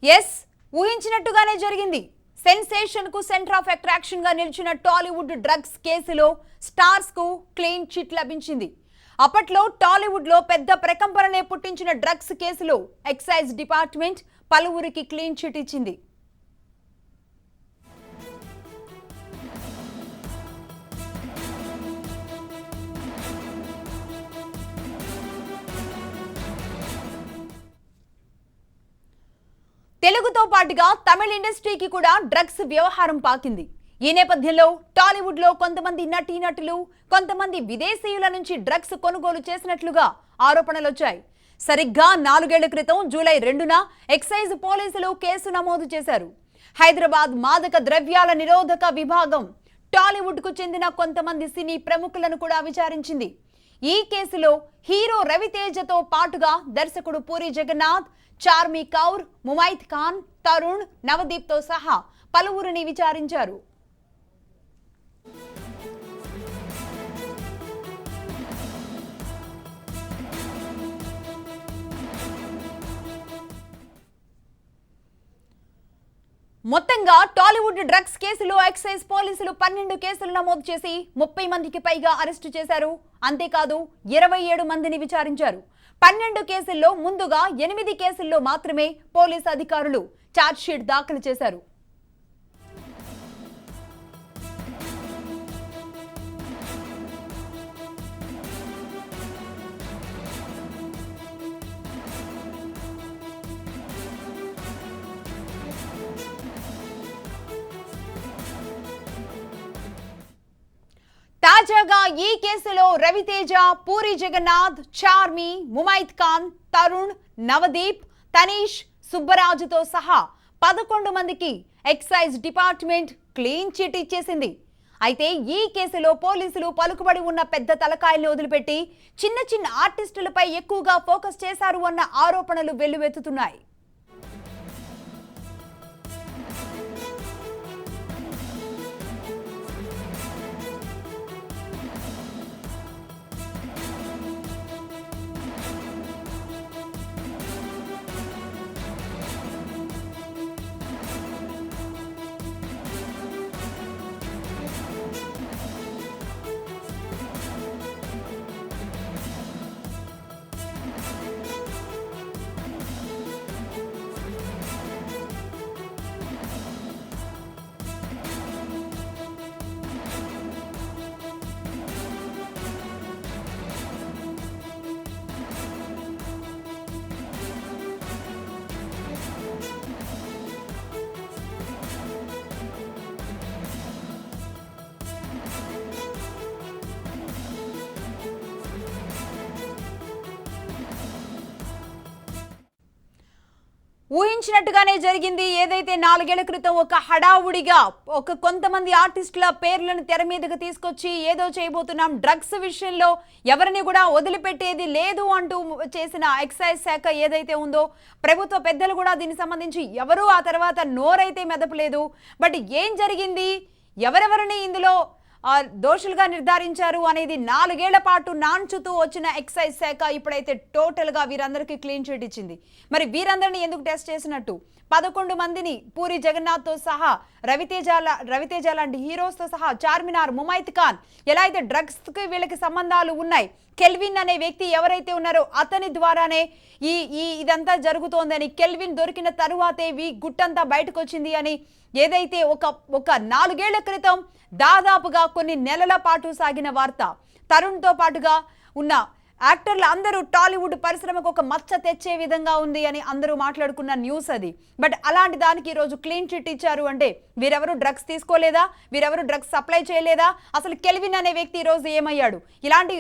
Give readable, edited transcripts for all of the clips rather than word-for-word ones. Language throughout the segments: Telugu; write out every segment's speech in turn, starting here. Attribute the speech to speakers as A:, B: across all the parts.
A: ఎస్, ఊహించినట్టుగానే జరిగింది. సెన్సేషన్ కు సెంటర్ ఆఫ్ అట్రాక్షన్ గా నిలిచిన టాలీవుడ్ డ్రగ్స్ కేసులో స్టార్స్ కు క్లీన్ చిట్ లభించింది. అప్పట్లో టాలీవుడ్ లో పెద్ద ప్రకంపనలే పుట్టించిన డ్రగ్స్ కేసులో ఎక్సైజ్ డిపార్ట్మెంట్ పలువురికి క్లీన్ చిట్ ఇచ్చింది. తెలుగుతో పాటుగా తమిళ ఇండస్ట్రీకి కూడా డ్రగ్స్ వ్యవహారం పాకింది. ఈ నేపథ్యంలో టాలీవుడ్ లో కొంతమంది నటీనటులు, కొంతమంది విదేశీయుల నుంచి డ్రగ్స్ కొనుగోలు చేసినట్లుగా ఆరోపణలు వచ్చాయి. సరిగ్గా 4 ఏళ్ల క్రితం జూలై 2న ఎక్సైజ్ పోలీసులు కేసు నమోదు చేశారు. హైదరాబాద్ మాదక ద్రవ్యాల నిరోధక విభాగం టాలీవుడ్ కు చెందిన కొంతమంది సినీ ప్రముఖులను కూడా విచారించింది. ఈ కేసులో హీరో రవితేజతో పాటుగా దర్శకుడు పూరి జగన్నాథ్, చార్మి కౌర్, ముమైత్ ఖాన్, తరుణ్, నవదీప్ తో సహా పలువురిని విచారించారు. మొత్తంగా టాలీవుడ్ డ్రగ్స్ కేసులో ఎక్సైజ్ పోలీసులు 12 కేసులు నమోదు చేసి 30 మందికి పైగా అరెస్టు చేశారు. అంతేకాదు 27 మందిని విచారించారు. 12 కేసుల్లో ముందుగా 8 కేసుల్లో మాత్రమే పోలీసు అధికారులు ఛార్జ్షీట్ దాఖలు చేశారు. తాజాగా ఈ కేసులో రవితేజ, పూరి జగన్నాథ్, చార్మి, ముమైత్ ఖాన్, తరుణ్, నవదీప్, తనీష్, సుబ్బరాజుతో సహా 11 మందికి ఎక్సైజ్ డిపార్ట్మెంట్ క్లీన్ చిట్ ఇచ్చేసింది. అయితే ఈ కేసులో పోలీసులు పలుకుబడి ఉన్న పెద్ద తలకాయల్ని వదిలిపెట్టి చిన్న చిన్న ఆర్టిస్టులపై ఎక్కువగా ఫోకస్ చేశారు అన్న ఆరోపణలు వెల్లువెత్తుతున్నాయి. ఊహించినట్టుగానే జరిగింది. ఏదైతే 4 ఏళ్ల క్రితం ఒక హడావుడిగా కొంతమంది ఆర్టిస్టుల పేర్లను తెర మీదకి తీసుకొచ్చి ఏదో చేయబోతున్నాం, డ్రగ్స్ విషయంలో ఎవరిని కూడా వదిలిపెట్టేది లేదు అంటూ చేసిన ఎక్సైజ్ శాఖ ఏదైతే ఉందో, ప్రభుత్వ పెద్దలు కూడా దీనికి సంబంధించి ఎవరూ ఆ తర్వాత నోరైతే మెదపలేదు. బట్ ఏం జరిగింది, ఎవరెవరిని ఇందులో దోషులుగా నిర్ధారించారు అనేది 4 ఏళ్ల పాటు నాంచుతూ వచ్చిన ఎక్సైజ్ శాఖ ఇప్పుడైతే టోటల్ గా వీరందరికీ క్లీన్ చిట్ ఇచ్చింది. మరి వీరందరినీ ఎందుకు టెస్ట్ చేసినట్టు? 11 మందిని పూరి జగన్నాథ్ తో సహా, రవితేజ లాంటి హీరోస్ తో సహా, చార్మినార్, ముమైత్ ఖాన్, ఎలా అయితే డ్రగ్స్ కి వీళ్ళకి సంబంధాలు ఉన్నాయి, కెల్విన్ అనే వ్యక్తి ఎవరైతే ఉన్నారో అతని ద్వారానే ఇదంతా జరుగుతోందని, కెల్విన్ దొరికిన తరువాతే గుట్టంతా బయటకు వచ్చింది అని ఏదైతే ఒక 4 ఏళ్ల క్రితం దాదాపుగా కొన్ని నెలల పాటు సాగిన వార్త. తరుణ్ తో పాటుగా ఉన్న యాక్టర్లు అందరూ టాలీవుడ్ పరిశ్రమకు ఒక మచ్చ తెచ్చే విధంగా ఉంది అని అందరూ మాట్లాడుకున్న న్యూస్ అది. బట్ అలాంటి దానికి ఈరోజు క్లీన్ చిట్ ఇచ్చారు అంటే వీరెవరు డ్రగ్స్ తీసుకోలేదా, వీరెవరు డ్రగ్స్ సప్లై చేయలేదా, అసలు కెల్విన్ అనే వ్యక్తి ఈరోజు ఏమయ్యాడు, ఇలాంటి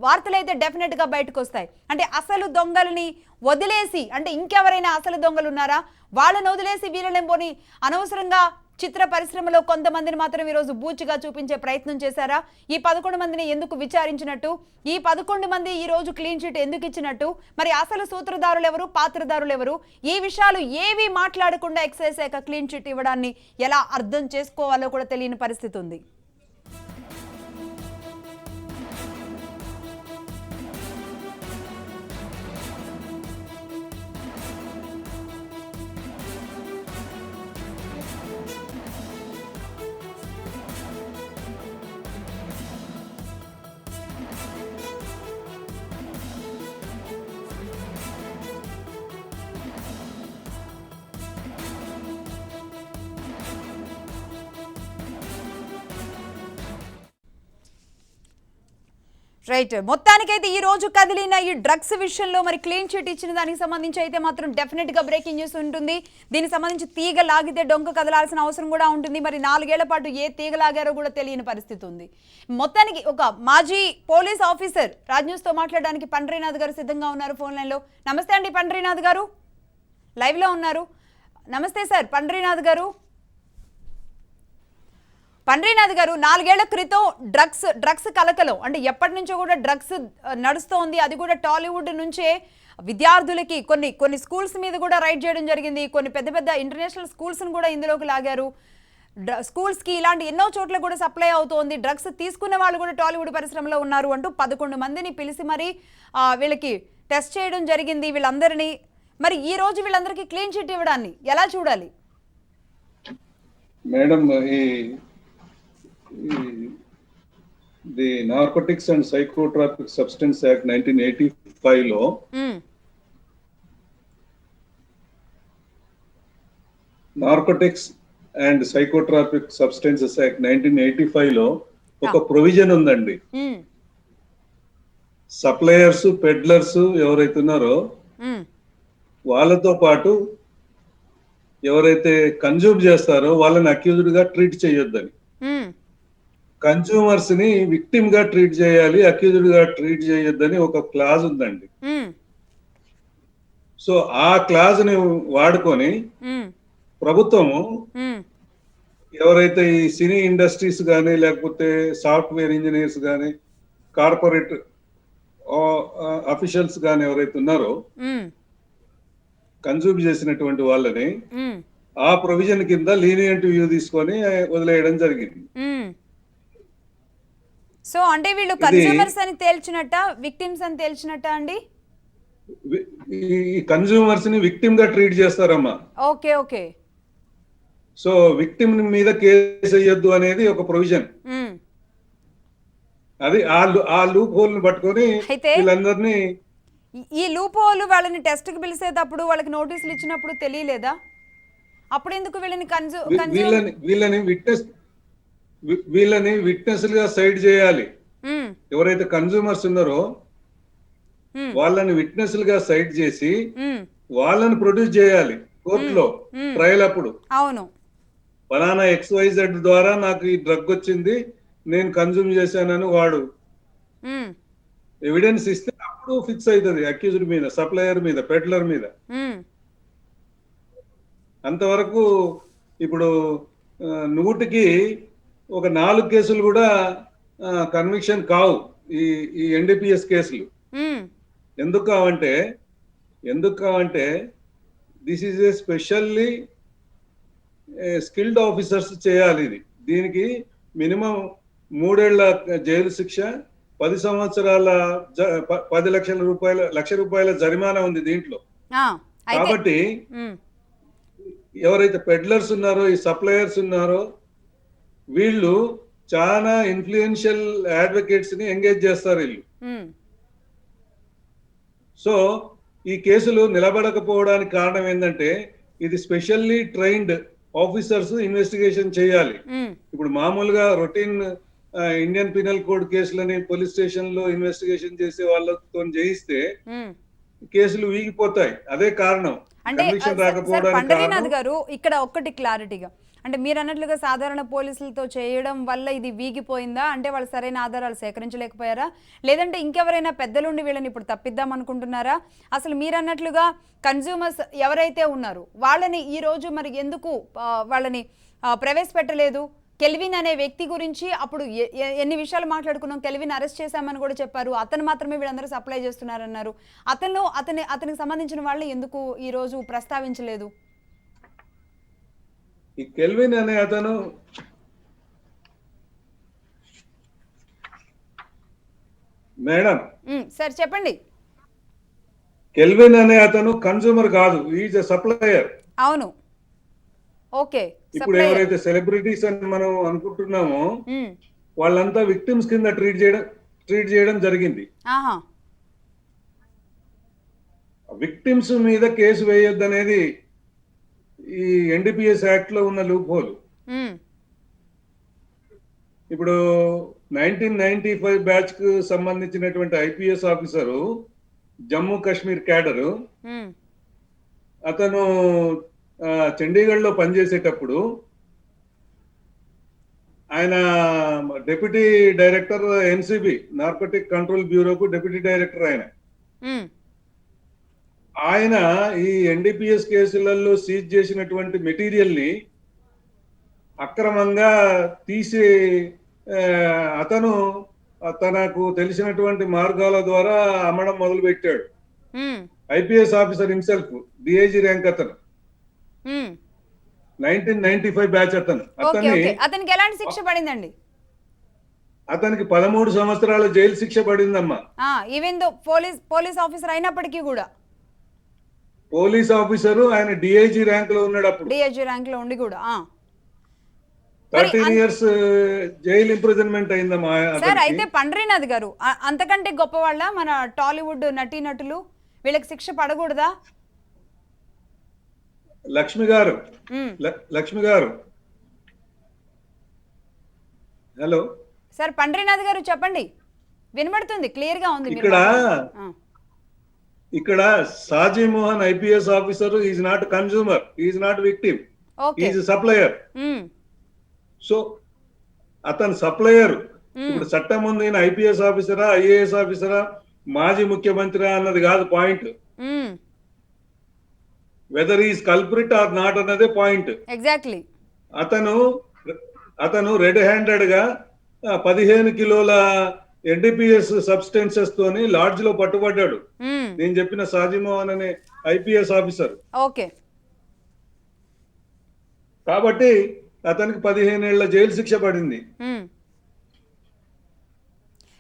A: వార్తలు అయితే డెఫినెట్ గా బయటకు వస్తాయి. అంటే అసలు దొంగలని వదిలేసి, అంటే ఇంకెవరైనా అసలు దొంగలు ఉన్నారా, వాళ్ళని వదిలేసి వీళ్ళని పోని అనవసరంగా చిత్ర పరిశ్రమలో కొంతమందిని మాత్రం ఈరోజు బూచిగా చూపించే ప్రయత్నం చేశారా? ఈ 11 మందిని ఎందుకు విచారించినట్టు, ఈ 11 మంది ఈ రోజు క్లీన్ చిట్ ఎందుకు ఇచ్చినట్టు, మరి అసలు సూత్రధారులు ఎవరు, పాత్రధారులు ఎవరు, ఈ విషయాలు ఏవి మాట్లాడకుండా ఎక్సైజ్ శాఖ క్లీన్ చిట్ ఇవ్వడాన్ని ఎలా అర్థం చేసుకోవాలో కూడా తెలియని పరిస్థితి ఉంది. రైట్. మొత్తానికైతే ఈ రోజు కదిలిన ఈ డ్రగ్స్ విషయంలో మరి క్లీన్ చిట్ ఇచ్చిన దానికి సంబంధించి అయితే మాత్రం డెఫినెట్ గా బ్రేకింగ్ న్యూస్ ఉంటుంది. దీనికి సంబంధించి తీగ లాగితే డొంక కదలాల్సిన అవసరం కూడా ఉంటుంది. మరి 4 ఏళ్ల పాటు ఏ తీగ లాగారో కూడా తెలియని పరిస్థితి ఉంది. మొత్తానికి ఒక మాజీ పోలీస్ ఆఫీసర్ రాజ్ న్యూస్ తో మాట్లాడడానికి పండ్రీనాథ్ గారు సిద్ధంగా ఉన్నారు ఫోన్ లైన్ లో. నమస్తే అండి పండ్రీనాథ్ గారు, లైవ్ లో ఉన్నారు. నమస్తే సార్ పండ్రీనాథ్ గారు. పండ్రీనాథ్ గారు, 4 ఏళ్ల క్రితం డ్రగ్స్ కలకలం అంటే ఎప్పటి నుంచో కూడా డ్రగ్స్ నడుస్తోంది. అది కూడా టాలీవుడ్ నుంచే విద్యార్థులకి కొన్ని స్కూల్స్ మీద కూడా రైడ్ చేయడం జరిగింది. కొన్ని పెద్ద పెద్ద ఇంటర్నేషనల్ స్కూల్స్ని కూడా ఇందులోకి లాగారు. స్కూల్స్కి ఇలాంటి ఎన్నో చోట్ల కూడా సప్లై అవుతోంది. డ్రగ్స్ తీసుకునే వాళ్ళు కూడా టాలీవుడ్ పరిశ్రమలో ఉన్నారు అంటూ 11 మందిని పిలిచి మరి వీళ్ళకి టెస్ట్ చేయడం జరిగింది వీళ్ళందరినీ. మరి ఈ రోజు వీళ్ళందరికీ క్లీన్ చిట్ ఇవ్వడాన్ని ఎలా చూడాలి
B: madam? The narcotics and psychotropic substance act 1985 లో narcotics and psychotropic substances act 1985 లో ఒక ప్రొవిజన్ ఉందండి. సప్లయర్స్, పెడ్లర్స్ ఎవరైతే ఉన్నారో వాళ్ళతో పాటు ఎవరైతే కన్జ్యూమ్ చేస్తారో వాళ్ళని అక్యూజ్డ్ గా ట్రీట్ చేయొద్దని. కన్స్యూమర్స్ ని విక్టిమ్ గా ట్రీట్ చేయాలి, అక్యూజ్డ్ గా ట్రీట్ చేయొద్దని ఒక క్లాజ్ ఉందండి. సో ఆ క్లాజ్ ని వాడుకొని ప్రభుత్వము ఎవరైతే ఈ సినీ ఇండస్ట్రీస్ కానీ లేకపోతే సాఫ్ట్వేర్ ఇంజనీర్స్ కానీ కార్పొరేట్ అఫీషియల్స్ కానీ ఎవరైతే ఉన్నారో కన్జ్యూమ్ చేసినటువంటి వాళ్ళని ఆ ప్రొవిజన్ కింద లీనియంట్ వ్యూ తీసుకొని వదిలేయడం జరిగింది.
A: సో అంటే వీళ్ళు కన్స్యూమర్స్ అని తేల్చినట్ట, విక్టిమ్స్ అని తేల్చినట్ట అండి?
B: ఈ కన్స్యూమర్స్ ని విక్టిమ్ గా ట్రీట్ చేస్తారమ్మా.
A: Okay okay.
B: సో విక్టిమ్ మీద కేసు వేయొద్దు అనేది ఒక ప్రొవిజన్. అది ఆ లూప్ హోల్ ని పట్టుకొని వీళ్ళందరినీ,
A: ఈ లూప్ హోల్ వాళ్ళని టెస్ట్ కి పిలిచేటప్పుడు వాళ్ళకి నోటీసులు ఇచ్చినప్పుడు తెలియలేదా? అప్పుడు ఎందుకు
B: వీళ్ళని విట్నెస్ గా సైడ్ చేయాలి. ఎవరైతే కన్స్యూమర్స్ ఉన్నారో వాళ్ళని విట్నెస్ గా సైడ్ చేసి వాళ్ళని ప్రొడ్యూస్ చేయాలి కోర్టులో ట్రయల్ అప్పుడు.
A: అవును,
B: ఫలానా XYZ ద్వారా నాకు ఈ డ్రగ్ వచ్చింది, నేను కన్జ్యూమ్ చేశానని వాడు ఎవిడెన్స్ ఇస్తే అప్పుడు ఫిక్స్ అవుతుంది అక్యూజ్డ్ మీద, సప్లయర్ మీద, పెడ్లర్ మీద. అంతవరకు ఇప్పుడు 100కి ఒక 4 కేసులు కూడా కన్విక్షన్ కావు ఈ NDPS కేసులు. ఎందుకు కావంటే this is a specially skilled officers చేయాలి ఇది. దీనికి మినిమం 3 ఏళ్ల జైలు శిక్ష, 10 సంవత్సరాల 10 లక్షల రూపాయల జరిమానా ఉంది దీంట్లో. కాబట్టి ఎవరైతే పెడ్లర్స్ ఉన్నారో, ఈ సప్లయర్స్ ఉన్నారో వీళ్ళు చాలా ఇన్ఫ్లుయెన్షియల్ అడ్వకేట్స్ ని ఎంగేజ్ చేస్తారు వీళ్ళు. సో ఈ కేసులు నిలబడకపోవడానికి కారణం ఏంటంటే ఇది స్పెషల్లీ ట్రైన్డ్ ఆఫీసర్స్ ఇన్వెస్టిగేషన్ చేయాలి. ఇప్పుడు మామూలుగా రొటీన్ ఇండియన్ పీనల్ కోడ్ కేసులని పోలీస్ స్టేషన్ లో ఇన్వెస్టిగేషన్ చేసే వాళ్ళతో చేయిస్తే కేసులు వీగిపోతాయి. అదే కారణం.
A: అంటే పండరీనాథ్ గారు, ఇక్కడ ఒక్కటి క్లారిటీగా, అంటే మీరు అన్నట్లుగా సాధారణ పోలీసులతో చేయడం వల్ల ఇది వీగిపోయిందా? అంటే వాళ్ళు సరైన ఆధారాలు సేకరించలేకపోయారా? లేదంటే ఇంకెవరైనా పెద్దలుండి వీళ్ళని ఇప్పుడు తప్పిద్దాం అనుకుంటున్నారా? అసలు మీరు అన్నట్లుగా కన్జ్యూమర్స్ ఎవరైతే ఉన్నారో వాళ్ళని ఈ రోజు మరి ఎందుకు వాళ్ళని ప్రవేశపెట్టలేదు? కెల్విన్ అనే వ్యక్తి గురించి అప్పుడు ఎన్ని విషయాలు మాట్లాడుకున్నాం. కెల్విన్ అరెస్ట్ చేశామని కూడా చెప్పారు. అతను మాత్రమే వీళ్ళందరూ సప్లై చేస్తున్నారన్నారు. అతనికి సంబంధించిన వాళ్ళని ఎందుకు ఈ రోజు ప్రస్తావించలేదు?
B: ఈ కెల్విన్ అనే అతను మేడం
A: సార్ చెప్పండి.
B: కెల్విన్ అనే అతను కన్స్యూమర్ కాదు, ఈజ్ ఎ సప్లయర్.
A: అవును, ఓకే.
B: ఇప్పుడు ఎవరైతే సెలబ్రిటీస్ అని మనం అనుకుంటున్నామో వాళ్ళంతా విక్టిమ్స్ కింద ట్రీట్ చేయడం జరిగింది. విక్టిమ్స్ మీద కేసు వేయొద్దు అనేది ఈ NDPS యాక్ట్ లో ఉన్న లూప్ హోల్. ఇప్పుడు 1995 బ్యాచ్ కు సంబంధించినటువంటి IPS officer, Jammu Kashmir cadre.
A: Um,
B: అతను చండీగఢ్ లో పనిచేసేటప్పుడు ఆయన deputy director NCB, narcotic control బ్యూరోకు డెప్యూటీ డైరెక్టర్ ఆయన.
A: ఉమ్,
B: ఆయన ఈ ఎన్డీపీఎస్ కేసులలో సీజ్ చేసినటువంటి మెటీరియల్ ని అక్రమంగా తీసి అతను తనకు తెలిసినటువంటి మార్గాల ద్వారా అమ్మడం మొదలు పెట్టాడు.
A: Um,
B: IPS officer himself, DIG rank అతను,
A: ఉమ్.
B: 1995 బ్యాచ్ అతను.
A: Okay, okay. అతనికి ఎలాంటి శిక్ష పడిందండి?
B: అతనికి 13 సంవత్సరాల జైలు శిక్ష పడిందమ్మా.
A: ఈవెన్ దో పోలీస్ ఆఫీసర్ అయినప్పటికీ కూడా.
B: పోలీస్ ఆఫీసరు, ఆయన డిఐజీ ర్యాంక్ లో ఉన్నాడు అప్పుడు.
A: డిఐజీ ర్యాంక్ లో ఉండి కూడా
B: 13 ఇయర్స్ జైలు ఇంప్రిజన్మెంట్ అయిందమ్మా
A: సార్.
B: అతనికి.
A: అయితే పండ్రీనాథ్ గారు అంతకంటే గొప్పవాళ్ళ మన టాలీవుడ్ నటీనటులు? వీళ్ళకి శిక్ష పడకూడదా?
B: లక్ష్మి గారు, లక్ష్మి గారు, హలో
A: సార్, పండ్రీనాథ్ గారు చెప్పండి, వినబడుతుంది, క్లియర్ గా ఉంది.
B: ఇక్కడ Saji Mohan IPS officer is not consumer, is not victim, is supplier. So అతను సప్లయర్. ఇప్పుడు చట్టం ఉంది, ఐపీఎస్ ఆఫీసరా, ఐఏఎస్ ఆఫీసరా, మాజీ ముఖ్యమంత్రి అన్నది కాదు point. Whether is culprit or not అన్నదే పాయింట్.
A: ఎగ్జాక్ట్లీ.
B: అతను రెడ్ హ్యాండెడ్ గా 15 కిలోల ఎన్డీపీఎస్ సబ్స్టెన్సెస్ తోని లాడ్జ్ లో పట్టుబడ్డాడు. నేను చెప్పిన సాజీమోహన్ అనే ఐపీఎస్ ఆఫీసర్.
A: ఓకే.
B: కాబట్టి అతనికి 15 ఏళ్ల జైలు శిక్ష పడింది.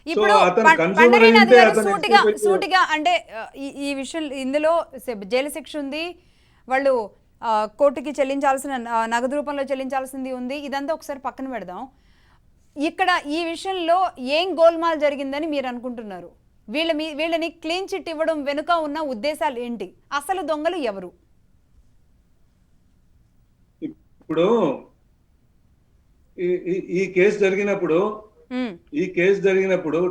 A: ఇప్పుడు సూటిగా అంటే ఈ విషయం, ఇందులో జైలు శిక్ష ఉంది, వాళ్ళు కోర్టుకి చెల్లించాల్సిన నగదు రూపంలో చెల్లించాల్సింది ఉంది. ఇదంతా ఒకసారి పక్కన పెడదాం. ఇక్కడ ఈ విషయంలో ఏం గోల్మాల్ జరిగిందని మీరు అనుకుంటున్నారు? వీళ్ళని క్లీన్ చిట్ ఇవ్వడం వెనుక ఉన్న ఉద్దేశాలు ఏంటి? అసలు దొంగలు ఎవరు?
B: ఇప్పుడు ఈ కేసు జరిగినప్పుడు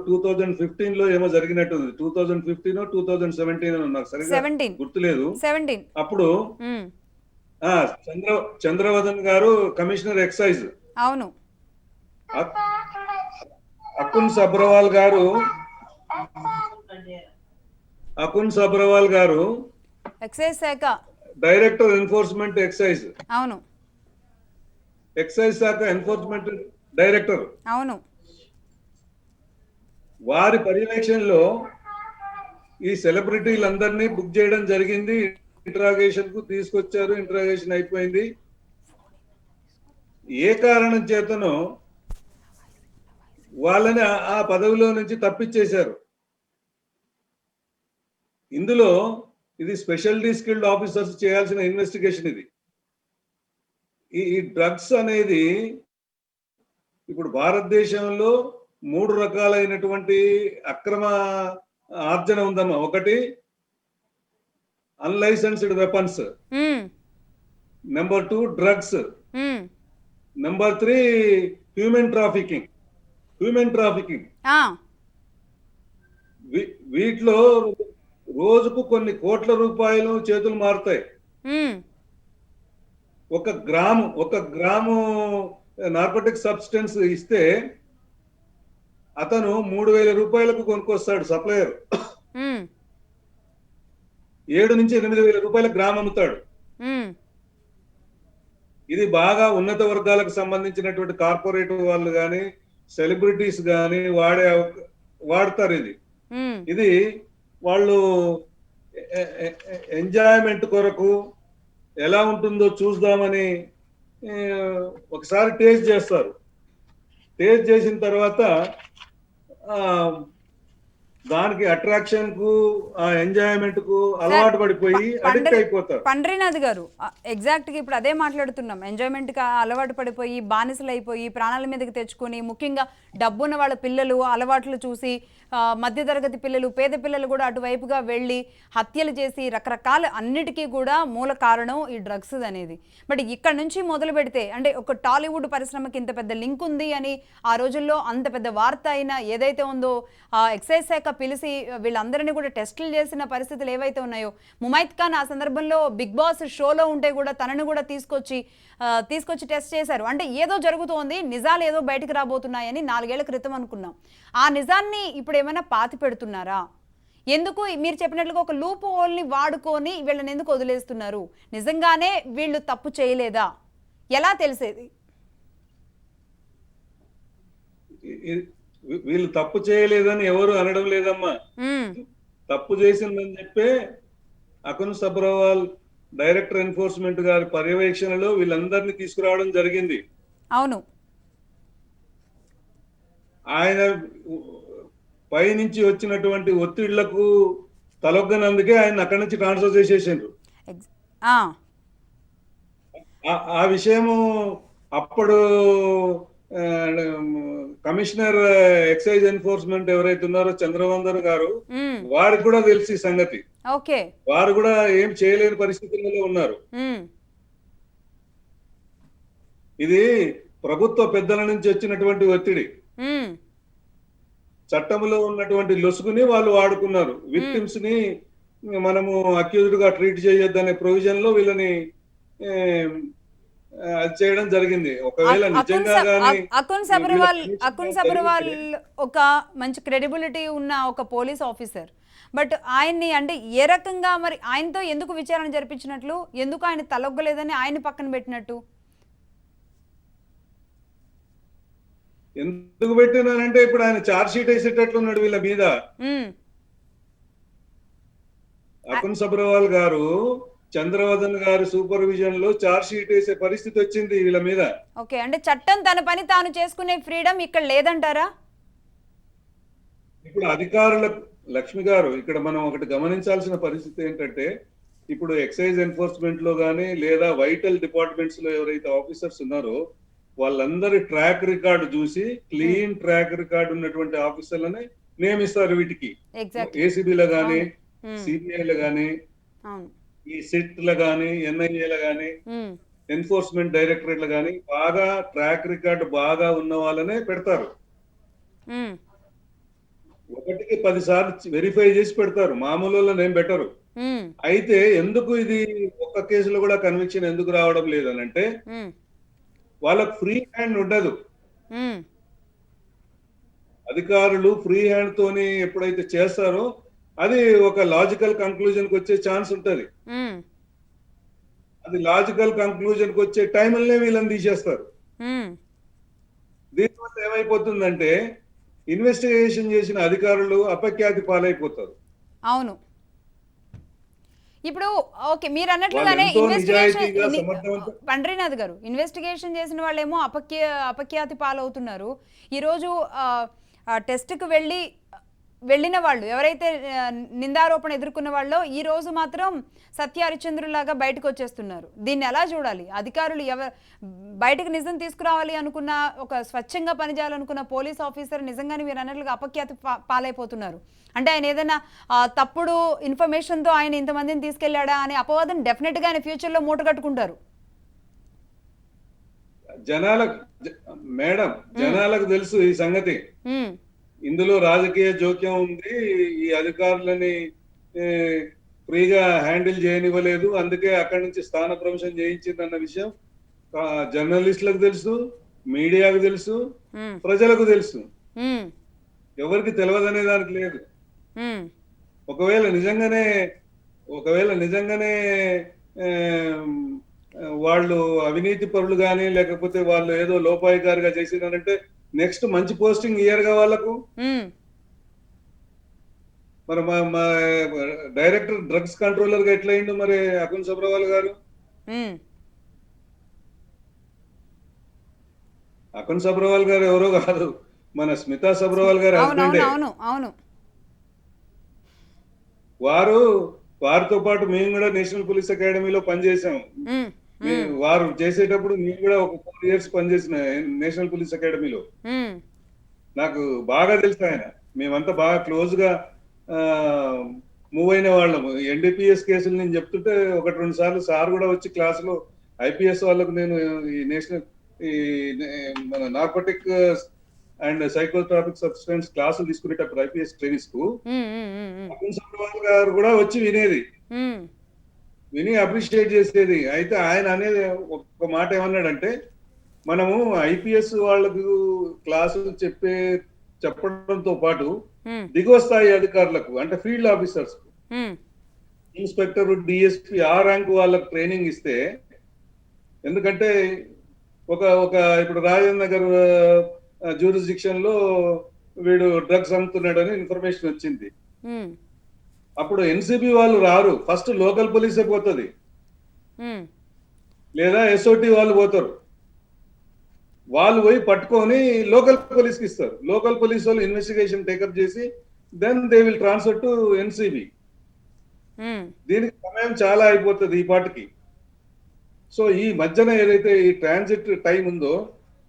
B: 2015 లో ఏమో జరిగినట్టుంది. 2015 2017 నాకు సరిగ్గా గుర్తులేదు. అప్పుడు చంద్రవదన్ గారు కమిషనర్ ఎక్సైజ్,
A: అవును,
B: అకున్ సబ్రవాల్ గారు
A: ఎక్సైజ్ శాఖ
B: డైరెక్టర్ ఎన్ఫోర్స్మెంట్ ఎక్సైజ్,
A: అవును,
B: ఎక్సైజ్ శాఖ ఎన్ఫోర్స్మెంట్ డైరెక్టర్,
A: అవును.
B: వారి పర్యవేక్షణలో ఈ సెలబ్రిటీలందరినీ బుక్ చేయడం జరిగింది. ఇంట్రాగేషన్ కు తీసుకొచ్చారు, ఇంట్రాగేషన్ అయిపోయింది. ఏ కారణం చేతనో వాళ్ళని ఆ పదవిలో నుంచి తప్పించేశారు. ఇందులో ఇది స్పెషల్లీ స్కిల్డ్ ఆఫీసర్స్ చేయాల్సిన ఇన్వెస్టిగేషన్. ఇది ఈ డ్రగ్స్ అనేది ఇప్పుడు భారతదేశంలో 3 రకాలైనటువంటి అక్రమ ఆర్జన ఉందమ్మా. ఒకటి unlicensed weapons, number 2 drugs, number 3 human trafficking. వీటిలో రోజుకు కొన్ని కోట్ల రూపాయలు చేతులు మారుతాయి. ఒక గ్రాము నార్కోటిక్ సబ్స్టెన్స్ ఇస్తే అతను 3,000 రూపాయలకు కొనుక్కొస్తాడు సప్లయర్. 7 నుంచి 8,000 రూపాయల గ్రామ్ అమ్ముతాడు. ఇది బాగా ఉన్నత వర్గాలకు సంబంధించినటువంటి కార్పొరేట్ వాళ్ళు గాని, సెలబ్రిటీస్ గాని వాడతారు. ఇది వాళ్ళు ఎంజాయ్మెంట్ కొరకు ఎలా ఉంటుందో చూద్దామని ఒకసారి టేస్ట్ చేస్తారు. టేస్ట్ చేసిన తర్వాత దానికి అట్రాక్షన్ కు ఆ ఎంజాయ్మెంట్ కు అలవాటు పడిపోయి అడిక్ట్ అయిపోతారు.
A: పండ్రీనాథ్ గారు ఎగ్జాక్ట్ గా ఇప్పుడు అదే మాట్లాడుతున్నాం. ఎంజాయ్మెంట్ కి అలవాటు పడిపోయి బానిసలు అయిపోయి ప్రాణాల మీదకి తెచ్చుకొని, ముఖ్యంగా డబ్బున్న వాళ్ళ పిల్లలు అలవాట్లు చూసి మధ్యతరగతి పిల్లలు పేద పిల్లలు కూడా అటువైపుగా వెళ్ళి హత్యలు చేసి రకరకాల అన్నిటికీ కూడా మూల కారణం ఈ డ్రగ్స్ అనేది. బట్ ఇక్కడ నుంచి మొదలు పెడితే అంటే ఒక టాలీవుడ్ పరిశ్రమకి ఇంత పెద్ద లింక్ ఉంది అని ఆ రోజుల్లో అంత పెద్ద వార్త అయినా ఏదైతే ఉందో ఎక్సైజ్ శాఖ పిలిచి వీళ్ళందరినీ కూడా టెస్టులు చేసిన పరిస్థితులు ఏవైతే ఉన్నాయో, ముమైత్ ఖాన్ ఆ సందర్భంలో బిగ్ బాస్ షోలో ఉంటే కూడా తనను కూడా తీసుకొచ్చి టెస్ట్ చేశారు. అంటే ఏదో జరుగుతోంది, నిజాలు ఏదో బయటకు రాబోతున్నాయని 4 ఏళ్ల క్రితం అనుకున్నాం. ఆ నిజాన్ని ఇప్పుడు ఏమైనా పాతి పెడుతున్నారా? ఎందుకు మీరు చెప్పినట్లుగా ఒక లూప్ హోల్ని వాడుకొని వీళ్ళని ఎందుకు వదిలేస్తున్నారు? నిజంగానే వీళ్ళు తప్పు చేయలేదా? ఎలా తెలిసేది?
B: వీళ్ళు తప్పు చేయలేదని ఎవరు అనడం లేదమ్మా. తప్పు చేసిందని చెప్పే అకున్ సబ్రవాల్ డైరెక్టర్ ఎన్ఫోర్స్మెంట్ గారి పర్యవేక్షణలో వీళ్ళందరినీ తీసుకురావడం జరిగింది.
A: అవును.
B: ఆయన పైనుంచి వచ్చినటువంటి ఒత్తిళ్లకు తలొగ్గనందుకే ఆయన అక్కడి నుంచి ట్రాన్స్ఫర్ చేసేసిండ్రు. ఆ విషయము అప్పుడు కమిషనర్ ఎక్సైజ్ ఎన్ఫోర్స్మెంట్ ఎవరైతే ఉన్నారో చంద్రవందన్ గారు, వారికి కూడా తెలిసి సంగతి. వారు కూడా ఏం చేయలేని పరిస్థితుల్లో ఉన్నారు. ఇది ప్రభుత్వ పెద్దల నుంచి వచ్చినటువంటి ఒత్తిడి. చట్టంలో ఉన్నటువంటి లొసుగుని వాళ్ళు వాడుకున్నారు. విక్టిమ్స్ ని మనము అక్యూజ్డ్ గా ట్రీట్ చేయొద్దనే ప్రొవిజన్ లో వీళ్ళని అది చేయడం జరిగింది. ఒకవేళ నిజంగా
A: అకున్ సబర్వాల్ ఒక మంచి క్రెడిబిలిటీ ఉన్న ఒక పోలీస్ ఆఫీసర్. బట్ ఆయన్ని అంటే ఏ రకంగా మరి ఆయనతో ఎందుకు విచారణ జరిపించినట్లు, ఎందుకు ఆయన తలొగ్గలేదని ఆయన పక్కన పెట్టినట్టు?
B: ఎందుకు పెట్టినానంటే ఇప్పుడు ఆయన చార్జ్ షీట్ వేసేటట్లున్నాడు వీళ్ళ మీద. అకున్ సబ్రవాల్ గారు చంద్రవదన్ గారి సూపర్విజన్ లో చార్జ్ షీట్ వేసే పరిస్థితి వచ్చింది వీళ్ళ మీద.
A: ఓకే, అంటే చట్టం తన పని తాను చేసుకునే ఫ్రీడమ్ ఇక్కడ లేదంటారా?
B: ఇప్పుడు అధికారులకు లక్ష్మి గారు ఇక్కడ మనం ఒకటి గమనించాల్సిన పరిస్థితి ఏంటంటే, ఇప్పుడు ఎక్సైజ్ ఎన్ఫోర్స్మెంట్ లో గానీ లేదా వైటల్ డిపార్ట్మెంట్స్ లో ఎవరైతే ఆఫీసర్స్ ఉన్నారో వాళ్ళందరి ట్రాక్ రికార్డు చూసి క్లీన్ ట్రాక్ రికార్డు ఉన్నటువంటి ఆఫీసర్లని నియమిస్తారు వీటికి. ఏసీబీలో గానీ సిబిఐలో గానీ ఈ సిట్ గానీ ఎన్ఐఏల గానీ ఎన్ఫోర్స్మెంట్ డైరెక్టరేట్ల గానీ బాగా ట్రాక్ రికార్డు బాగా ఉన్న వాళ్ళనే పెడతారు. 1కి 10 సార్లు వెరిఫై చేసి పెడతారు, మామూలు వాళ్ళని ఏం పెట్టరు. అయితే ఎందుకు ఇది ఒక్క కేసులో కూడా కన్విక్షన్ ఎందుకు రావడం లేదనంటే వాళ్ళకు ఫ్రీ హ్యాండ్ ఉండదు. అధికారులు ఫ్రీ హ్యాండ్ తోని ఎప్పుడైతే చేస్తారో అది ఒక లాజికల్ కంక్లూజన్ కి వచ్చే ఛాన్స్ ఉంటది. అది లాజికల్ కంక్లూజన్ కి వచ్చే టైంలోనే వీళ్ళని తీసేస్తారు. దీనివల్ల ఏమైపోతుందంటే ఇన్వెస్టిగేషన్ చేసిన అధికారులు అపఖ్యాతి పాలైపోతారు.
A: అవును. ఇప్పుడు ఓకే, మీరు అన్నట్లుగానే పండ్రీనాథ్ గారు ఇన్వెస్టిగేషన్ చేసిన వాళ్ళేమో అపఖ్యాతి పాలవుతున్నారు. ఈరోజు టెస్ట్కి వెళ్ళిన వాళ్ళు ఎవరైతే నిందారోపణ ఎదుర్కొన్న వాళ్ళు ఈ రోజు మాత్రం సత్య హరిచంద్రులాగా బయటకు వచ్చేస్తున్నారు. దీన్ని ఎలా చూడాలి? అధికారులు బయటకు నిజం తీసుకురావాలి అనుకున్న, ఒక స్వచ్ఛంగా పనిచేయాలనుకున్న పోలీస్ ఆఫీసర్ నిజంగానే మీరు అన్నట్లుగా అపఖ్యాతి పాలైపోతున్నారు. అంటే ఆయన ఏదైనా తప్పుడు ఇన్ఫర్మేషన్తో ఆయన ఇంతమందిని తీసుకెళ్లాడా అనే అపవాదం డెఫినెట్గా ఆయన ఫ్యూచర్లో మూట కట్టుకుంటారు.
B: జనాలకు తెలుసు ఈ సంగతి. ఇందులో రాజకీయ జోక్యం ఉంది. ఈ అధికారులని ఫ్రీగా హ్యాండిల్ చేయనివ్వలేదు, అందుకే అక్కడి నుంచి స్థాన భ్రంశం చేయించిందన్న విషయం జర్నలిస్టులకు తెలుసు, మీడియాకు తెలుసు, ప్రజలకు తెలుసు. ఎవరికి తెలియదనే దానికి లేదు. ఒకవేళ నిజంగానే వాళ్ళు అవినీతి పరులు కానీ లేకపోతే వాళ్ళు ఏదో లోపాయికారిగా చేసినారంటే నెక్స్ట్ మంచి పోస్టింగ్ ఇయ్యరుగా వాళ్ళకు. మరి మా డైరెక్టర్ డ్రగ్స్ కంట్రోలర్ గా ఎట్లయిండు మరి అకున్ సబ్రవాల్ గారు? అకున్ సబ్రవాల్ గారు ఎవరో కాదు, మన స్మితా సబ్రవాల్ గారు హస్బెండ్. వారితో పాటు మేము కూడా నేషనల్ పోలీస్ అకాడమీలో పనిచేసాం.
A: ఉమ్, ఉమ్,
B: వారు చేసేటప్పుడు నేను కూడా ఒక 4 years పనిచేసిన నేషనల్ పోలీస్ అకాడమీలో.
A: ఉమ్,
B: నాకు బాగా తెలుసు ఆయన. మేమంతా బాగా క్లోజ్ గా మూవ్ అయిన వాళ్ళము. ఎన్డీపీఎస్ కేసులు నేను చెప్తుంటే 1-2 సార్లు సార్ కూడా వచ్చి క్లాసులో ఐపీఎస్ వాళ్ళకు నేను ఈ నేషనల్ ఈ మన నార్కోటిక్ అండ్ సైకోట్రాపిక్ సబ్స్టెన్స్ క్లాసులు తీసుకునేటప్పుడు ఐపీఎస్ ట్రైనింగ్స్ కు
A: ఉమ్, ఉమ్, ఉమ్,
B: అరుణ్ సబ్రవాల్ గారు కూడా వచ్చి
A: ఉమ్,
B: విని అప్రిషియేట్ చేసేది. అయితే ఆయన అనేది ఒక మాట ఏమన్నాడంటే, మనము ఐపీఎస్ వాళ్ళకు క్లాసులు చెప్పడంతో పాటు
A: ఉమ్,
B: దిగువ స్థాయి అధికారులకు అంటే ఫీల్డ్ ఆఫీసర్స్,
A: ఉమ్,
B: ఇన్స్పెక్టర్, డిఎస్పి ఆ ర్యాంక్ వాళ్ళకు ట్రైనింగ్ ఇస్తే, ఎందుకంటే ఒక ఒక ఇప్పుడు రాజేంద్ర నగర్ జ్యూరిస్డిక్షన్ లో వీడు డ్రగ్స్ అమ్ముతున్నాడని ఇన్ఫర్మేషన్ వచ్చింది.
A: ఉమ్,
B: అప్పుడు ఎన్సిబి వాళ్ళు రారు, ఫస్ట్ లోకల్ పోలీసే పోతుంది,
A: ఉమ్,
B: లేదా ఎస్ఓటి వాళ్ళు పోతారు. వాళ్ళు పోయి పట్టుకొని లోకల్ పోలీస్కి ఇస్తారు. లోకల్ పోలీస్ వాళ్ళు ఇన్వెస్టిగేషన్ టేకప్ చేసి then they will transfer to NCB.
A: Um.
B: దీనికి సమయం చాలా అయిపోతుంది ఈ పాటికి. సో ఈ మధ్యన ఏదైతే ఈ ట్రాన్సిట్ టైం ఉందో,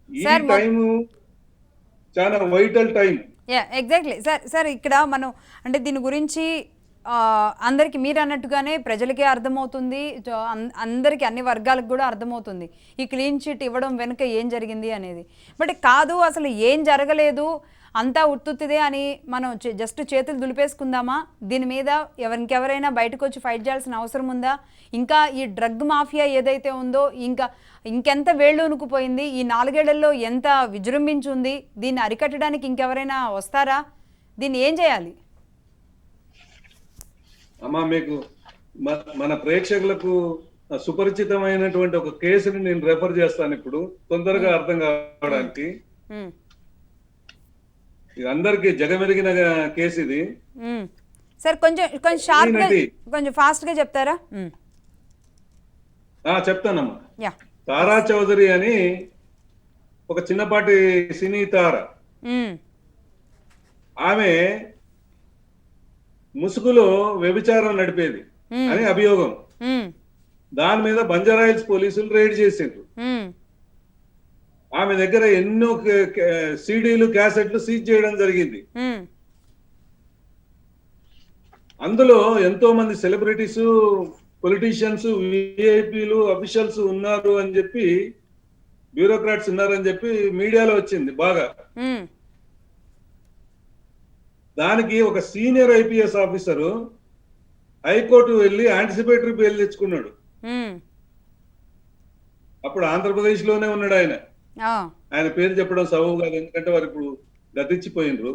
B: ఈ
A: సార్,
B: టైం చాలా వైటల్ టైం.
A: ఎగ్జాక్ట్లీ సార్ ఇక్కడ మనం అంటే దీని గురించి అందరికి మీరు అన్నట్టుగానే ప్రజలకే అర్థమవుతుంది, అందరికి అన్ని వర్గాలకు కూడా అర్థమవుతుంది ఈ క్లీన్ చిట్ ఇవ్వడం వెనుక ఏం జరిగింది అనేది. బట్ కాదు, అసలు ఏం జరగలేదు, అంతా ఉత్తుత్తిదే అని మనం జస్ట్ చేతులు దులిపేసుకుందామా? దీని మీద ఇంకెవరైనా బయటకు వచ్చి ఫైట్ చేయాల్సిన అవసరం ఉందా? ఇంకా ఈ డ్రగ్ మాఫియా ఏదైతే ఉందో ఇంకెంత వేళ్ళూనుకుపోయింది, ఈ 4 ఏళ్లలో ఎంత విజృంభించుంది, దీన్ని అరికట్టడానికి ఇంకెవరైనా వస్తారా? దీన్ని ఏం చేయాలి?
B: అమ్మా, మీకు మన ప్రేక్షకులకు సుపరిచితమైనటువంటి ఒక కేసుని నేను రెఫర్ చేస్తాను ఇప్పుడు, తొందరగా అర్థం కావడానికి. ఇది అందరికి జగమెరిగిన కేసు ఇది.
A: సార్ కొంచెం షార్ప్ గా, కొంచెం ఫాస్ట్ గా చెప్తారా?
B: చెప్తానమ్మా. తారా చౌదరి అని ఒక చిన్నపాటి సినీ తార, ఆమె ముసుగులో వ్యభిచారం నడిపేది అని అభియోగం. దాని మీద బంజారాహిల్స్ పోలీసులు రైడ్ చేసిండ్రు. ఆమె దగ్గర ఎన్నో సీడీలు, క్యాసెట్లు సీజ్ చేయడం జరిగింది. అందులో ఎంతో మంది సెలబ్రిటీస్, పొలిటీషియన్స్, విఐపీలు, అఫీషియల్స్ ఉన్నారు అని చెప్పి, బ్యూరోక్రాట్స్ ఉన్నారని చెప్పి మీడియాలో వచ్చింది బాగా. దానికి ఒక సీనియర్ ఐపీఎస్ ఆఫీసరు హైకోర్టు వెళ్ళి యాంటిసిపేటరీ బెయిల్ తెచ్చుకున్నాడు. అప్పుడు ఆంధ్రప్రదేశ్ లోనే ఉన్నాడు ఆయన. ఆయన పేరు చెప్పడం సబబు కాదు, ఎందుకంటే వారు ఇప్పుడు గతించిపోయినరు.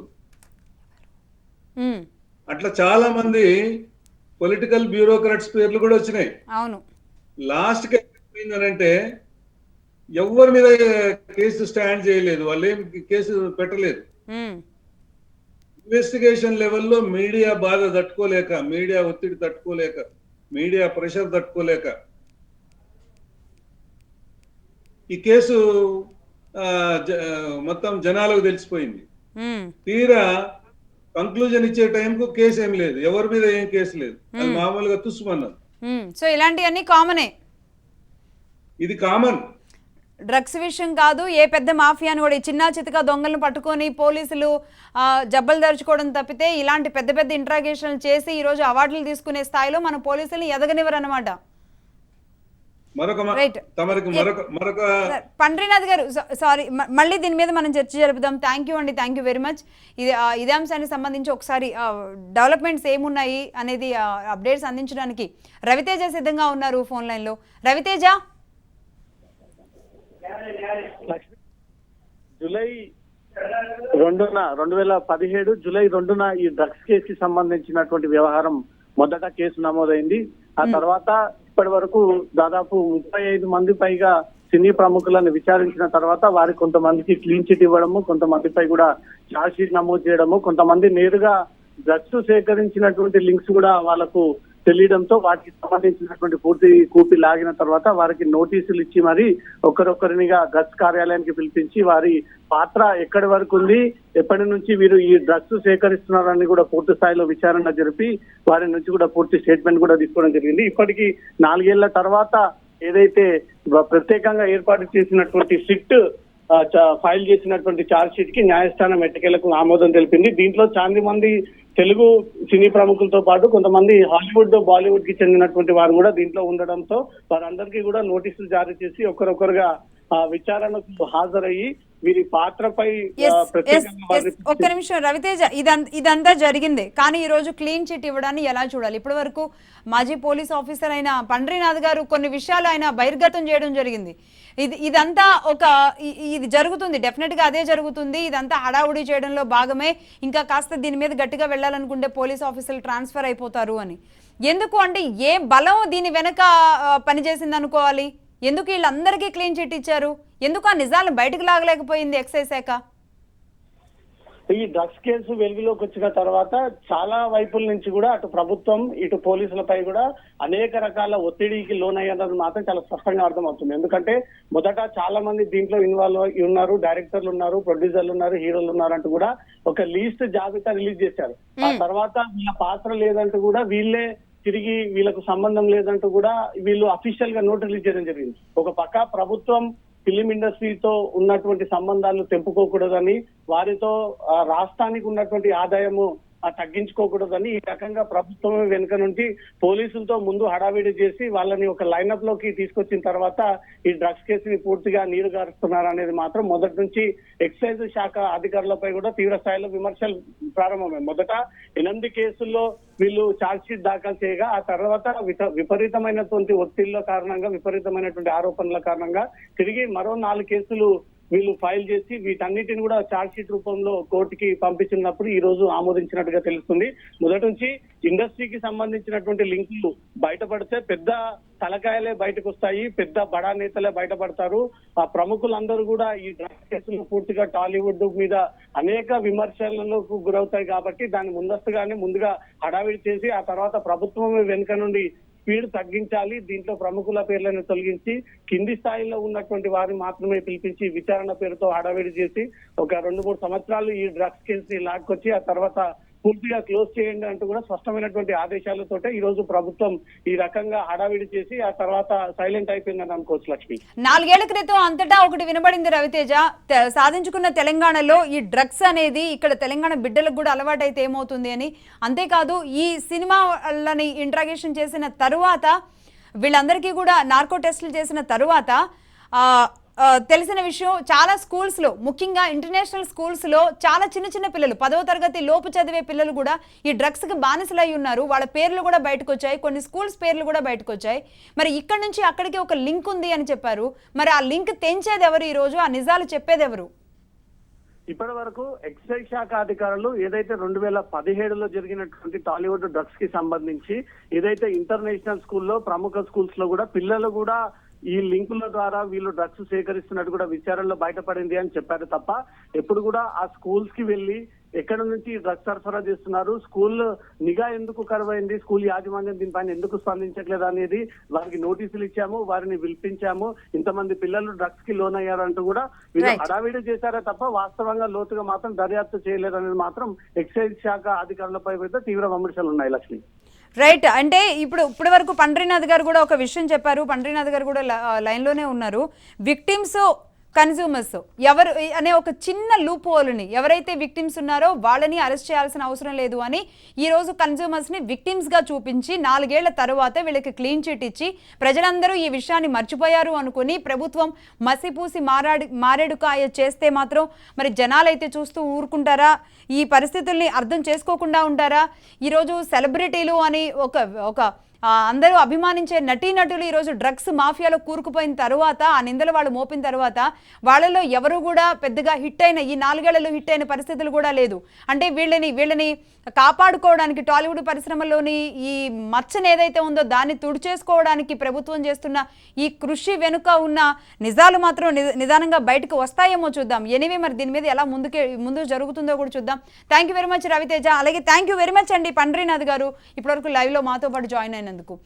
B: అట్లా చాలా మంది పొలిటికల్ బ్యూరోక్రాట్స్ పేర్లు కూడా వచ్చినాయి. లాస్ట్ కి ఏమైందనంటే ఎవరి మీద కేసు స్టాండ్ చేయలేదు, వాళ్ళు ఏం కేసు పెట్టలేదు. ఇన్వెస్టిగేషన్ లెవెల్లో మీడియా బాధ తట్టుకోలేక, మీడియా ఒత్తిడి తట్టుకోలేక, మీడియా ప్రెషర్ తట్టుకోలేక ఈ కేసు మొత్తం జనాలకు తెలిసిపోయింది. తీరా కంక్లూజన్ ఇచ్చే టైంకు కేసు ఏం లేదు, ఎవరి మీద ఏం కేసు లేదు, అది మామూలుగా తుస్సుమన్నది.
A: సో ఇలాంటివన్నీ కామనే,
B: ఇది కామన్.
A: డ్రగ్స్ విషయం కాదు, ఏ పెద్ద మాఫియాని కూడా చిన్న చితక దొంగలను పట్టుకొని పోలీసులు జబ్బలు దరుచుకోవడం తప్పితే ఇలాంటి పెద్ద పెద్ద ఇంట్రాగేషన్లు చేసి ఈరోజు అవార్డులు తీసుకునే స్థాయిలో మన పోలీసులను ఎదగనివ్వరు అనమాట. పండ్రీనాథ్ గారు, సారీ, మళ్ళీ దీని మీద మనం చర్చ జరుపుదాం. థ్యాంక్ యూ అండి, థ్యాంక్ యూ వెరీ మచ్. ఇదే అంశానికి సంబంధించి ఒకసారి డెవలప్మెంట్స్ ఏమున్నాయి అనేది అప్డేట్స్ అందించడానికి రవితేజ సిద్ధంగా ఉన్నారు ఫోన్ లైన్లో. రవితేజ,
C: జూలై 2న 2017 జూలై 2న ఈ డ్రగ్స్ కేసుకి సంబంధించినటువంటి వ్యవహారం మొదట కేసు నమోదైంది. ఆ తర్వాత ఇప్పటి వరకు దాదాపు 35 మంది పైగా సినీ ప్రముఖులను విచారించిన తర్వాత వారి కొంతమందికి క్లీన్ చిట్ ఇవ్వడము, కొంతమందిపై కూడా ఛార్జ్ షీట్ నమోదు చేయడము, కొంతమంది నేరుగా డ్రగ్స్ సేకరించినటువంటి లింక్స్ కూడా వాళ్లకు తెలియడంతో వాటికి సంబంధించినటువంటి పూర్తి కూపి లాగిన తర్వాత వారికి నోటీసులు ఇచ్చి మరి ఒకరొకరినిగా డ్రగ్స్ కార్యాలయానికి పిలిపించి వారి పాత్ర ఎక్కడి వరకు ఉంది, ఎప్పటి నుంచి వీరు ఈ డ్రగ్స్ సేకరిస్తున్నారని కూడా పూర్తి స్థాయిలో విచారణ జరిపి వారి నుంచి కూడా పూర్తి స్టేట్మెంట్ కూడా తీసుకోవడం జరిగింది. ఇప్పటికీ 4 ఏళ్ల తర్వాత ఏదైతే ప్రత్యేకంగా ఏర్పాటు చేసినటువంటి సిట్ ఫైల్ చేసినటువంటి ఛార్జ్ షీట్ కి న్యాయస్థానం ఎట్టకేలకు ఆమోదం తెలిపింది. దీంట్లో చాలా మంది తెలుగు సినీ ప్రముఖులతో పాటు కొంతమంది హాలీవుడ్ బాలీవుడ్ కి చెందినటువంటి వారు కూడా దీంట్లో ఉండడంతో వారందరికీ కూడా నోటీసులు జారీ చేసి ఒకరొకరుగా విచారణకు హాజరయ్యి వీరి పాత్రపై
A: ఒక్క నిమిషం రవితేజ, ఇదంతా జరిగింది కానీ ఈ రోజు క్లీన్ చిట్ ఇవ్వడాన్ని ఎలా చూడాలి? ఇప్పటి వరకు మాజీ పోలీస్ ఆఫీసర్ అయిన పండ్రీనాథ్ గారు కొన్ని విషయాలు ఆయన బహిర్గతం చేయడం జరిగింది. ఇదంతా ఇది జరుగుతుంది, డెఫినెట్ గా అదే జరుగుతుంది. ఇదంతా హడావుడి చేయడంలో భాగమే. ఇంకా కాస్త దీని మీద గట్టిగా వెళ్ళాలనుకుంటే పోలీస్ ఆఫీసర్లు ట్రాన్స్ఫర్ అయిపోతారు అని. ఎందుకు అంటే ఏ బలం దీని వెనక పనిచేసింది అనుకోవాలి? ఎందుకు వీళ్ళందరికీ క్లీన్ చిట్ ఇచ్చారు? ఎందుకు ఆ నిజాలను బయటకు లాగలేకపోయింది ఎక్సైజ్ శాఖ?
C: ఈ డ్రగ్స్ కేసు వెలుగులోకి వచ్చిన తర్వాత చాలా వైపుల నుంచి కూడా అటు ప్రభుత్వం ఇటు పోలీసులపై కూడా అనేక రకాల ఒత్తిడికి లోనయ్యారని మాత్రం చాలా స్పష్టంగా అర్థమవుతుంది. ఎందుకంటే మొదట చాలా మంది దీంట్లో ఇన్వాల్వ్ అయి ఉన్నారు, డైరెక్టర్లు ఉన్నారు, ప్రొడ్యూసర్లు ఉన్నారు, హీరోలు ఉన్నారు అంటూ కూడా ఒక లిస్ట్ జాబితా రిలీజ్ చేశారు. ఆ తర్వాత వీళ్ళ పాత్ర లేదంటూ కూడా వీళ్ళే తిరిగి వీళ్ళకు సంబంధం లేదంటూ కూడా వీళ్ళు అఫీషియల్ గా నోట్ రిలీజ్ చేయడం జరిగింది. ఒక పక్క ప్రభుత్వం ఫిలిం ఇండస్ట్రీతో ఉన్నటువంటి సంబంధాలు తెంపుకోకూడదని, వారితో రాష్ట్రానికి ఉన్నటువంటి ఆదాయము తగ్గించుకోకూడదని ఈ రకంగా ప్రభుత్వమే వెనుక నుండి పోలీసులతో ముందు హడావిడి చేసి వాళ్ళని ఒక లైనప్ లోకి తీసుకొచ్చిన తర్వాత ఈ డ్రగ్స్ కేసుని పూర్తిగా నీరు గారుస్తున్నారు అనేది మాత్రం మొదటి నుంచి ఎక్సైజ్ శాఖ అధికారులపై కూడా తీవ్ర స్థాయిలో విమర్శలు ప్రారంభమై మొదట 8 కేసుల్లో వీళ్ళు ఛార్జ్ షీట్ దాఖలు చేయగా ఆ తర్వాత విపరీతమైనటువంటి ఒత్తిళ్ల కారణంగా, విపరీతమైనటువంటి ఆరోపణల కారణంగా తిరిగి మరో 4 కేసులు వీళ్ళు ఫైల్ చేసి వీటన్నిటిని కూడా ఛార్జ్ షీట్ రూపంలో కోర్టుకి పంపించినప్పుడు ఈ రోజు ఆమోదించినట్టుగా తెలుస్తుంది. మొదటి నుంచి ఇండస్ట్రీకి సంబంధించినటువంటి లింకులు బయటపడితే పెద్ద తలకాయలే బయటకు వస్తాయి, పెద్ద బడా నేతలే బయటపడతారు. ఆ ప్రముఖులందరూ కూడా ఈ డ్రగ్స్ కేసులు పూర్తిగా టాలీవుడ్ మీద అనేక విమర్శలకు గురవుతాయి కాబట్టి దాన్ని ముందుగా హడావిడి చేసి ఆ తర్వాత ప్రభుత్వమే వెనుక నుండి స్పీడ్ తగ్గించాలి, దీంట్లో ప్రముఖుల పేర్లను తొలగించి కింది స్థాయిలో ఉన్నటువంటి వారిని మాత్రమే పిలిపించి విచారణ పేరుతో హడావిడి చేసి ఒక 2-3 సంవత్సరాలు ఈ డ్రగ్స్ కేసుని లాక్కొచ్చి ఆ తర్వాత పూర్తిగా క్లోజ్ చేయండి అంటూ కూడా స్పష్టమైనటువంటి ఆదేశాలతోటే ఈ రోజు ప్రభుత్వం ఈ రకంగా హడావిడి చేసి ఆ తర్వాత సైలెంట్ అయిపోయిందని అనుకోవచ్చు. లక్ష్మి,
A: 4 ఏళ్ల క్రితం అంతటా ఒకటి వినబడింది రవితేజ, సాధించుకున్న తెలంగాణలో ఈ డ్రగ్స్ అనేది ఇక్కడ తెలంగాణ బిడ్డలకు కూడా అలవాటైతే ఏమవుతుంది అని. అంతేకాదు ఈ సినిమాలని ఇంట్రాగేషన్ చేసిన తరువాత వీళ్ళందరికీ కూడా నార్కో టెస్టులు చేసిన తరువాత తెలిసిన విషయం, చాలా స్కూల్స్లో ముఖ్యంగా ఇంటర్నేషనల్ స్కూల్స్లో చాలా చిన్న పిల్లలు 10వ తరగతి లోపు చదివే పిల్లలు కూడా ఈ డ్రగ్స్కి బానిసలై ఉన్నారు. వాళ్ళ పేర్లు కూడా బయటకు వచ్చాయి, కొన్ని స్కూల్స్ పేర్లు కూడా బయటకు వచ్చాయి. మరి ఇక్కడ నుంచి అక్కడికి ఒక లింక్ ఉంది అని చెప్పారు. మరి ఆ లింక్ తెంచేది ఎవరు? ఈరోజు ఆ నిజాలు చెప్పేది ఎవరు?
C: ఇప్పటి వరకు ఎక్సైజ్ శాఖ అధికారులు ఏదైతే 2017లో జరిగినటువంటి టాలీవుడ్ డ్రగ్స్ కి సంబంధించి ఏదైతే ఇంటర్నేషనల్ స్కూల్లో ప్రముఖ స్కూల్స్ లో కూడా పిల్లలు కూడా ఈ లింకుల ద్వారా వీళ్ళు డ్రగ్స్ సేకరిస్తున్నట్టు కూడా విచారణలో బయటపడింది అని చెప్పారు తప్ప ఎప్పుడు కూడా ఆ స్కూల్స్ కి వెళ్లి ఎక్కడ నుంచి డ్రగ్స్ సరఫరా చేస్తున్నారు, స్కూల్ నిఘా ఎందుకు కరువైంది, స్కూల్ యాజమాన్యం దీనిపైన ఎందుకు స్పందించట్లేదు అనేది వారికి నోటీసులు ఇచ్చాము, వారిని పిలిపించాము, ఇంతమంది పిల్లలు డ్రగ్స్ కి లోన్ అయ్యారంటూ కూడా వీళ్ళు హడావిడి చేశారే తప్ప వాస్తవంగా లోతుగా మాత్రం దర్యాప్తు చేయలేదనేది మాత్రం ఎక్సైజ్ శాఖ అధికారులపై అయితే తీవ్ర విమర్శలు ఉన్నాయి. లక్ష్మి,
A: రైట్, అంటే ఇప్పటి వరకు పండ్రీనాథ్ గారు కూడా ఒక విషయం చెప్పారు. పండ్రీనాథ్ గారు కూడా లైన్లోనే ఉన్నారు. విక్టిమ్స్, కన్స్యూమర్స్ ఎవరు అనే ఒక చిన్న లూప్ హోల్ని, ఎవరైతే విక్టిమ్స్ ఉన్నారో వాళ్ళని అరెస్ట్ చేయాల్సిన అవసరం లేదు అని ఈరోజు కన్స్యూమర్స్ని విక్టిమ్స్గా చూపించి 4 ఏళ్ల తర్వాత వీళ్ళకి క్లీన్ చిట్ ఇచ్చి ప్రజలందరూ ఈ విషయాన్ని మర్చిపోయారు అనుకుని ప్రభుత్వం మసిపూసి మారేడుకాయ చేస్తే మాత్రం మరి జనాలైతే చూస్తూ ఊరుకుంటారా? ఈ పరిస్థితుల్ని అర్థం చేసుకోకుండా ఉంటారా? ఈరోజు సెలబ్రిటీలు అని ఒక అందరూ అభిమానించే నటీనటులు ఈరోజు డ్రగ్స్ మాఫియాలో కూరుకుపోయిన తర్వాత ఆ నిందలు వాళ్ళు మోపిన తర్వాత వాళ్ళలో ఎవరు కూడా పెద్దగా హిట్ అయిన ఈ 4 ఏళ్లలో హిట్ అయిన పరిస్థితులు కూడా లేదు. అంటే వీళ్ళని కాపాడుకోవడానికి టాలీవుడ్ పరిశ్రమలోని ఈ మచ్చను ఏదైతే ఉందో దాన్ని తుడిచేసుకోవడానికి ప్రభుత్వం చేస్తున్న ఈ కృషి వెనుక ఉన్న నిజాలు మాత్రం నిదానంగా బయటకు వస్తాయేమో చూద్దాం. ఎనివే మరి దీని మీద ఎలా ముందు జరుగుతుందో కూడా చూద్దాం. Thank you very much Raviteja. అలాగే థ్యాంక్ యూ వెరీ మచ్ అండి పండ్రీనాథ్ గారు ఇప్పటివరకు లైవ్లో మాతో పాటు జాయిన్ అయినందుకు.